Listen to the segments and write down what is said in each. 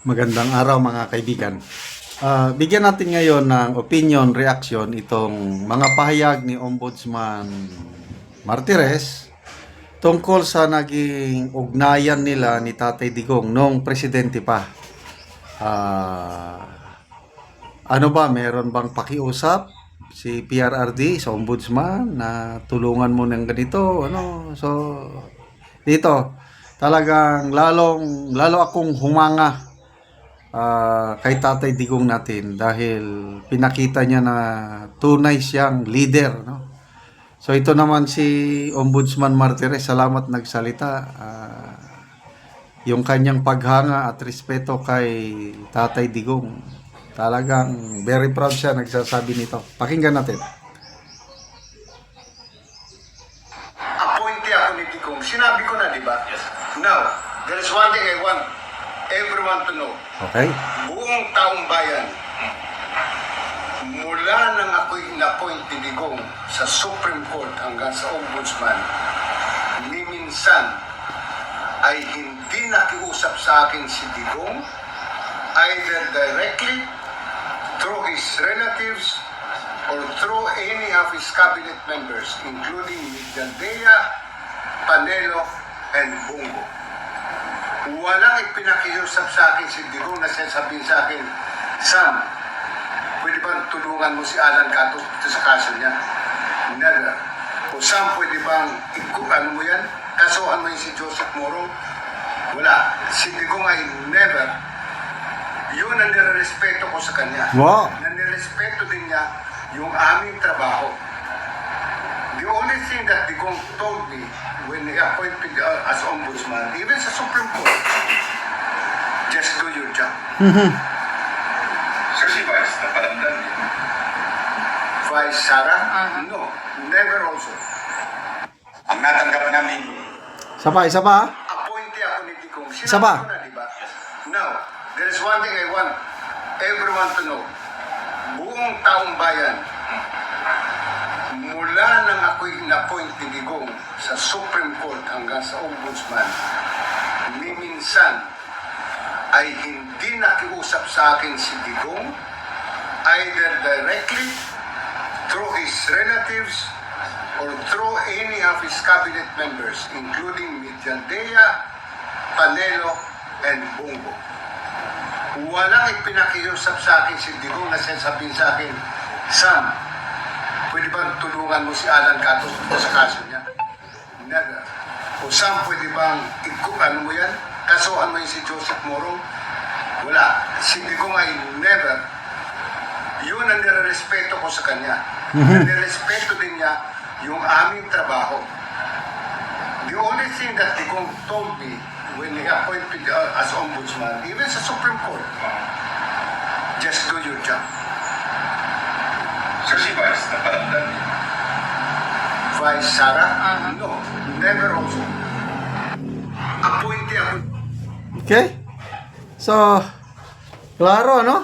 Magandang araw mga kaibigan. Bigyan natin ngayon ng opinion, reaction itong mga pahayag ni Ombudsman Martires tungkol sa naging ugnayan nila ni Tatay Digong noong presidente pa. Ano ba, meron bang pakiusap si PRRD sa Ombudsman na tulungan mo ng ganito? So, dito, talagang lalo akong humanga kay Tatay Digong natin dahil pinakita niya na tunay siyang leader, no? So ito naman si Ombudsman Martires, salamat nagsalita. Yung kanyang paghanga at respeto kay Tatay Digong, talagang very proud siya nagsasabi nito. Pakinggan natin. Appointee ako ni Digong. Sinabi ko na, di ba? Yes. Now, there is one thing I want everyone to know. Okay? Buong taong bayan, mula nang ako'y in-appoint ni Digong sa Supreme Court hanggang sa Ombudsman, ni minsan ay hindi nakiusap sa akin si Digong either directly, through his relatives, or through any of his cabinet members, including Medialdea, Panelo, and Bungo. Walang ipinakiusap sa akin si Digong na sasabihin sa akin, Sam, pwede bang tulungan mo si Alan Cato dito sa kaso niya? Never. O Sam, pwede bang ano mo yan? Kasuhan mo yung si Joseph Morong? Wala. Si Digong ay never. Yun ang nirespeto ko sa kanya. Wow. Nirespeto din niya yung aming trabaho. The only thing that Digong told me when he appointed as ombudsman, even sa Supreme Court, just do your job. Sir, si Vice, napalamdan niya. Vice Sara? No, never also. Ang natanggap namin, Isa pa. Appointee ako ni Digong. Isa pa. Sinabi ko na, di ba? Now, there is one thing I want everyone to know. Buong taong bayan, mula nang ako'y in-appoint ni Digong sa Supreme Court hanggang sa Ombudsman, ni minsan ay hindi nakiusap sa akin si Digong either directly, through his relatives, or through any of his cabinet members, including Medialdea, Panelo, and Bungo. Walang ipinakiusap sa akin si Digong na sasabihin sa akin, Sam, pwede bang tulungan mo si Alan Cato dito sa kaso niya? Never. O Sam, pwede bang ano mo yan? Kasuhan mo yung si Joseph Morong? Wala. Si Digong ay never. Yun ang nirespeto ko sa kanya. Nirespeto din niya yung aming trabaho. The only thing that Digong told me when he appointed as ombudsman, even sa Supreme Court, just do your job. Sir, si Vice, napalamdan niya. Vice Sara? No, never also. Appointee ako. Okay? So, klaro, no?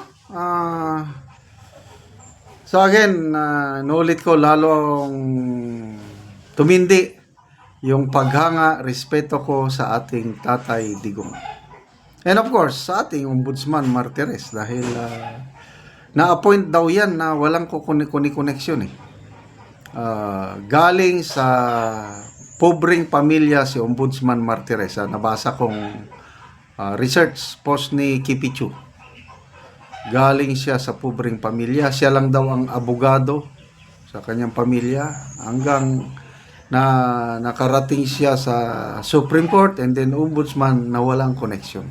So again, nulit ko lalong tumindi yung paghanga, respeto ko sa ating Tatay Digong. And of course, sa ating Ombudsman Martires dahil na-appoint daw yan na walang connection eh. Galing sa pobreng pamilya si Ombudsman Martires. Nabasa kong research post ni Kipichu. Galing siya sa pobreng pamilya. Siya lang daw ang abogado sa kanyang pamilya hanggang na nakarating siya sa Supreme Court and then Ombudsman na walang connection.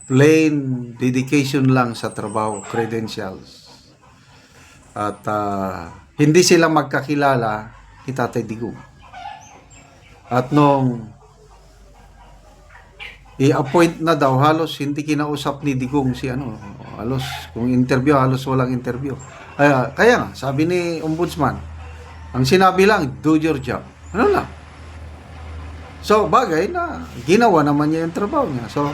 Plain dedication lang sa trabaho, credentials. At hindi sila magkakilala ni Tatay Digong. At nung i-appoint na daw, halos hindi kinausap ni Digong si halos kung interview, halos walang interview. Kaya nga, sabi ni Ombudsman, ang sinabi lang, do your job. Ano lang. So, bagay na ginawa naman niya yung trabaho niya. So,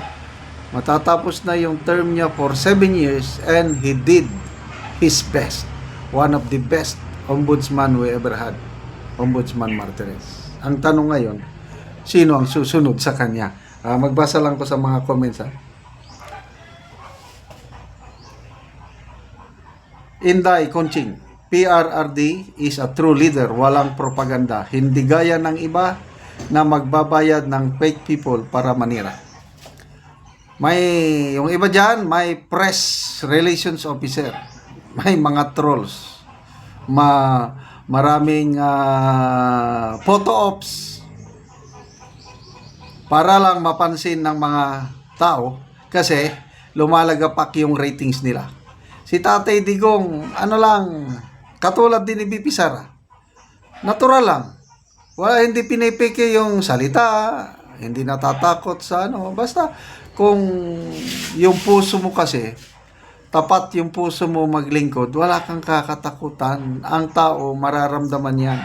matatapos na yung term niya for 7 years and he did his best. One of the best ombudsman we ever had. Ombudsman Martires. Ang tanong ngayon, sino ang susunod sa kanya? Magbasa lang ko sa mga comments. Inday Conching, PRRD is a true leader, walang propaganda. Hindi gaya ng iba na magbabayad ng fake people para manira. Yung iba dyan, may press relations officer, may mga trolls, maraming photo ops para lang mapansin ng mga tao kasi lumalagapak yung ratings nila. Si Tatay Digong, ano lang, katulad din ni BP Sara. Natural lang. Wala, hindi pinipike yung salita, hindi natatakot sa ano. Basta kung yung puso mo kasi, tapat yung puso mo maglingkod, wala kang kakatakutan. Ang tao, mararamdaman yan.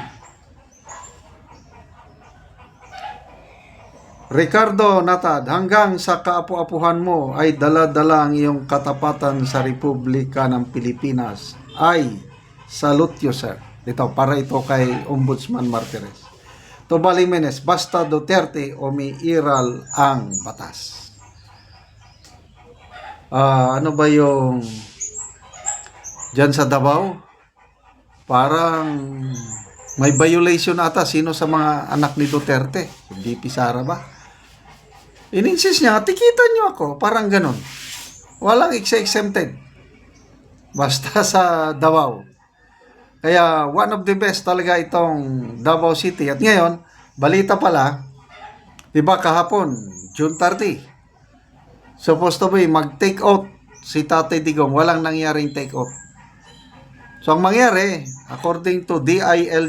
Ricardo Natad, hanggang sa kaapu-apuhan mo ay dala-dala ang iyong katapatan sa Republika ng Pilipinas. Ay, salute you, sir. Ito, para ito kay Ombudsman Martires. Tobal Jimenez, basta Duterte umiiral ang batas. Ano ba yung dyan sa Davao? Parang may violation ata. Sino sa mga anak ni Duterte? Si BP Sara ba? In-insist niya, tikitan niyo ako. Parang ganun. Walang exempted. Basta sa Davao. Kaya one of the best talaga itong Davao City. At ngayon, balita pala, diba kahapon, June 30, supposed to be mag-take out si Tatay Digong. Walang nangyaring take out. So ang mangyari, according to DILG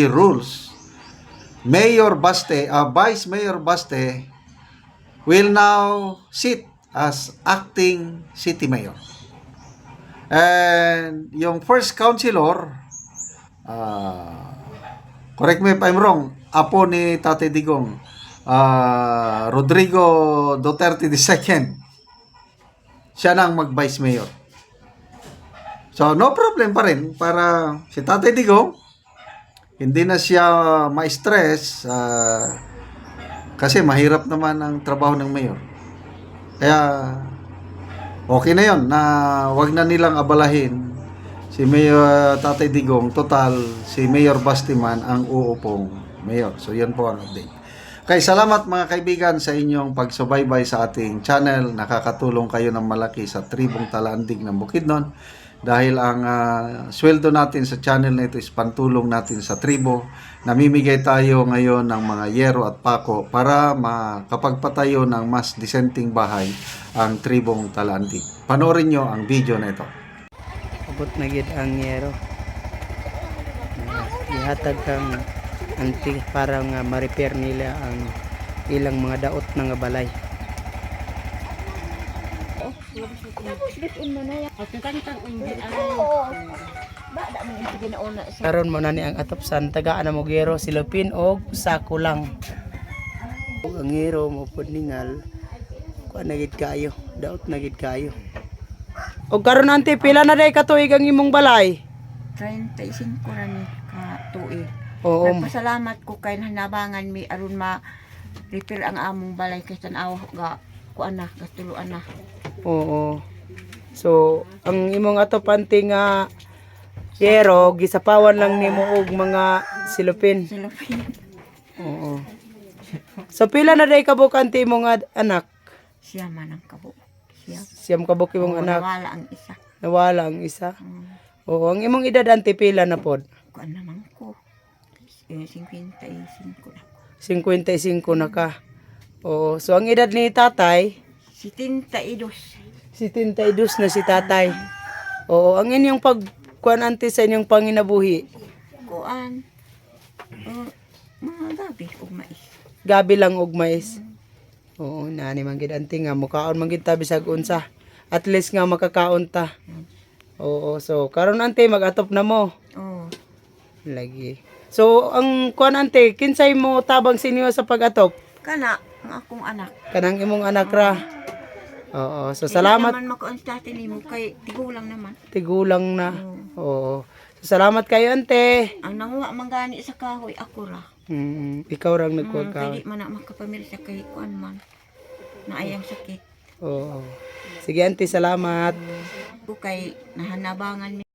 rules, Mayor Baste, Vice Mayor Baste will now sit as acting city mayor. And yung first councilor, correct me if I'm wrong, apo ni Tatay Digong, Rodrigo Duterte II, siya nang mag-vice mayor. So, no problem pa rin para si Tatay Digong, hindi na siya ma-stress kasi mahirap naman ang trabaho ng mayor. Kaya, okay na yon na wag na nilang abalahin si Mayor Tatay Digong. Total, si Mayor Bastiman ang uupong mayor. So, yan po ang update. Okay, salamat mga kaibigan sa inyong pagsubaybay sa ating channel. Nakakatulong kayo ng malaki sa tribong Talandig ng Bukidnon. Dahil ang sweldo natin sa channel na ito is pantulong natin sa tribo. Namimigay tayo ngayon ng mga yero at pako para makapagpatayo ng mas disenteng bahay ang tribong Talandig. Panoorin nyo ang video na ito. Abot na gid ang yero. Ihatag kang anti para nga ma-repair nila ang ilang mga daot nga balay. Karon mo na ni ang atopsan tagaan na mo gero silupin og sako lang. Ug ang gero mo pud ningal kuan na gid kayo, daot na gid kayo. Og karon ante pila na day katuig ang imong balay? 35 na ni ka tuig. Oo. Nagpasalamat ko kay hanabangan mi aron ma-repair ang among balay kay tan-aw ga kuan na gatuluan na. Oo. So, ang imong atopante nga yero gisapawan lang nimo og mga silupin. Silupin. Oo. So pila na day kabukante imong anak? Siya man ang kabo. Siya. Siyam kabuk imong anak. Nawala ang isa. Nawala ang isa. Oo, ang imong edad ante pila na pod? Kuan naman ko. 55 na. 55 na ka. Oo, so ang edad ni tatay 72. 72 na si tatay. Oo, ang inyong pagkuan ante sa inyong panginabuhi. Kuan. Mga gabi ug mais. Gabi lang og mais. Oo, nani man gid ante nga mukaon man gid ta bisag unsa. At least nga makakaon ta. Oo, so karon ante mag-atop na mo. Oh. Lagi. So ang kuan ante, kinsay mo tabang sinyo sa pag-atop? Kana ang akong anak. Kanang imong anak ra. Oo, so salamat. Hindi naman makuonstate nimo kay tigulang naman. Tigulang na. Oo. So salamat kayo ante. Ang nanguha man gani sa kahoy ako ra. Ikaw rang nagkuha ka. Kaya di man na makapamili sa kay kuan man. Naayang sakit. Oo. Sige ante, salamat. ko kay nahanabangan mi